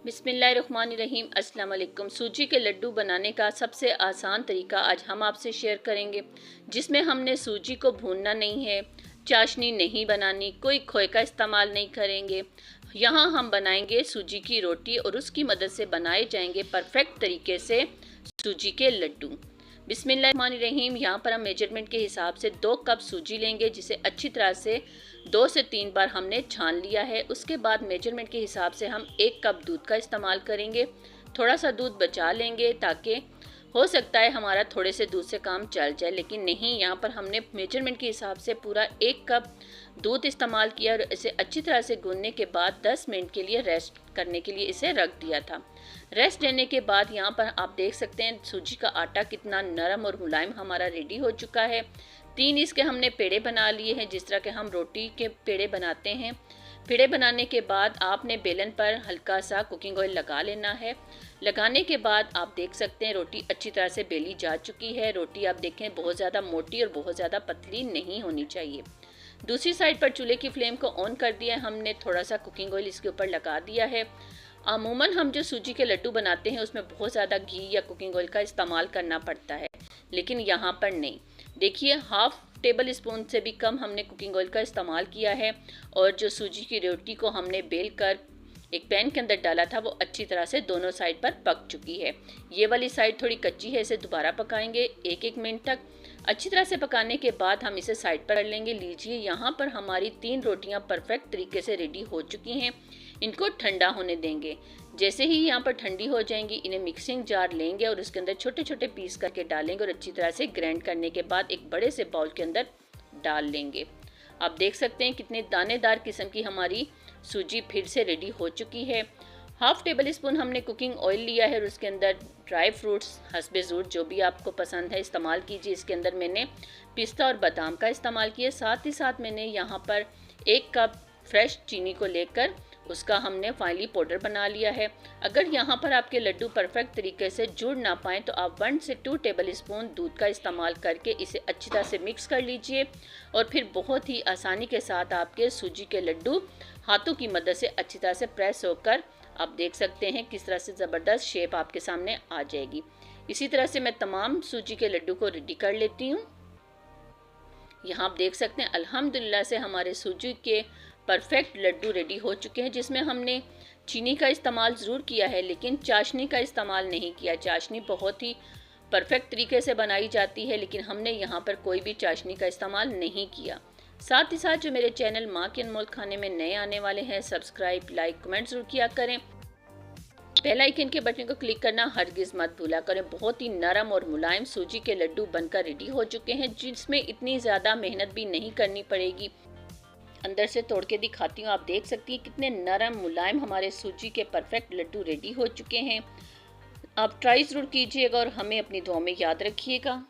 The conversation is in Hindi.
बिस्मिल्लाहिर्रहमानिर्रहीम। अस्सलाम वालेकुम। सूजी के लड्डू बनाने का सबसे आसान तरीका आज हम आपसे शेयर करेंगे, जिसमें हमने सूजी को भूनना नहीं है, चाशनी नहीं बनानी, कोई खोए का इस्तेमाल नहीं करेंगे। यहाँ हम बनाएंगे सूजी की रोटी और उसकी मदद से बनाए जाएंगे परफेक्ट तरीके से सूजी के लड्डू। बिस्मिल्लाहिर्रहमानिर्रहीम। यहाँ पर हम मेजरमेंट के हिसाब से 2 कप सूजी लेंगे, जिसे अच्छी तरह से 2 से 3 बार हमने छान लिया है। उसके बाद मेजरमेंट के हिसाब से हम 1 कप दूध का इस्तेमाल करेंगे। थोड़ा सा दूध बचा लेंगे, ताकि हो सकता है हमारा थोड़े से दूध से काम चल जाए, लेकिन नहीं, यहाँ पर हमने मेजरमेंट के हिसाब से पूरा 1 कप दूध इस्तेमाल किया और इसे अच्छी तरह से गूंदने के बाद 10 मिनट के लिए रेस्ट करने के लिए इसे रख दिया था। रेस्ट देने के बाद यहाँ पर आप देख सकते हैं सूजी का आटा कितना नरम और मुलायम हमारा रेडी हो चुका है। 3 इसके हमने पेड़े बना लिए हैं, जिस तरह के हम रोटी के पेड़े बनाते हैं। पेड़े बनाने के बाद आपने बेलन पर हल्का सा कुकिंग ऑयल लगा लेना है। लगाने के बाद आप देख सकते हैं रोटी अच्छी तरह से बेली जा चुकी है। रोटी आप देखें बहुत ज़्यादा मोटी और बहुत ज़्यादा पतली नहीं होनी चाहिए। दूसरी साइड पर चूल्हे की फ्लेम को ऑन कर दिया है। हमने थोड़ा सा कुकिंग ऑयल इसके ऊपर लगा दिया है। अमूमन हम जो सूजी के लड्डू बनाते हैं उसमें बहुत ज़्यादा घी या कुकिंग ऑयल का इस्तेमाल करना पड़ता है, लेकिन यहाँ पर नहीं। देखिए, हाफ टेबल स्पून से भी कम हमने कुकिंग ऑयल का इस्तेमाल किया है। और जो सूजी की रोटी को हमने बेल कर एक पैन के अंदर डाला था, वो अच्छी तरह से दोनों साइड पर पक चुकी है। ये वाली साइड थोड़ी कच्ची है, इसे दोबारा पकाएंगे 1-1 मिनट तक। अच्छी तरह से पकाने के बाद हम इसे साइड पर कर लेंगे। लीजिए, यहाँ पर हमारी 3 रोटियाँ परफेक्ट तरीके से रेडी हो चुकी हैं। इनको ठंडा होने देंगे। जैसे ही यहाँ पर ठंडी हो जाएंगी, इन्हें मिक्सिंग जार लेंगे और उसके अंदर छोटे छोटे पीस करके डालेंगे और अच्छी तरह से ग्राइंड करने के बाद एक बड़े से बाउल के अंदर डाल लेंगे। आप देख सकते हैं कितने दानेदार किस्म की हमारी सूजी फिर से रेडी हो चुकी है। हाफ टेबल स्पून हमने कुकिंग ऑयल लिया है और उसके अंदर ड्राई फ्रूट्स हस्बे ज़रूरत जो भी आपको पसंद है इस्तेमाल कीजिए। इसके अंदर मैंने पिस्ता और बादाम का इस्तेमाल किया। साथ ही साथ मैंने यहाँ पर 1 कप फ्रेश चीनी को लेकर उसका हमने फाइनली पाउडर बना लिया है। अगर यहाँ पर आपके लड्डू परफेक्ट तरीके से जुड़ ना पाएँ तो आप 1 से 2 टेबल स्पून दूध का इस्तेमाल करके इसे अच्छी तरह से मिक्स कर लीजिए और फिर बहुत ही आसानी के साथ आपके सूजी के लड्डू हाथों की मदद से अच्छी तरह से प्रेस होकर आप देख सकते हैं किस तरह से ज़बरदस्त शेप आपके सामने आ जाएगी। इसी तरह से मैं तमाम सूजी के लड्डू को रेडी कर लेती हूँ। यहाँ आप देख सकते हैं अल्हम्दुलिल्लाह से हमारे सूजी के परफेक्ट लड्डू रेडी हो चुके हैं, जिसमें हमने चीनी का इस्तेमाल ज़रूर किया है, लेकिन चाशनी का इस्तेमाल नहीं किया। चाशनी बहुत ही परफेक्ट तरीके से बनाई जाती है, लेकिन हमने यहाँ पर कोई भी चाशनी का इस्तेमाल नहीं किया। साथ ही साथ जो मेरे चैनल माँ के अनमोल खाने में नए आने वाले हैं, सब्सक्राइब, लाइक, कमेंट ज़रूर किया करें। बेल आइकन के बटन को क्लिक करना हरगिज़ मत भूला करें। बहुत ही नरम और मुलायम सूजी के लड्डू बनकर रेडी हो चुके हैं, जिसमें इतनी ज़्यादा मेहनत भी नहीं करनी पड़ेगी। अंदर से तोड़ के दिखाती हूँ, आप देख सकती हैं कितने नरम मुलायम हमारे सूजी के परफेक्ट लड्डू रेडी हो चुके हैं। आप ट्राई ज़रूर कीजिएगा और हमें अपनी दुआ में याद रखिएगा।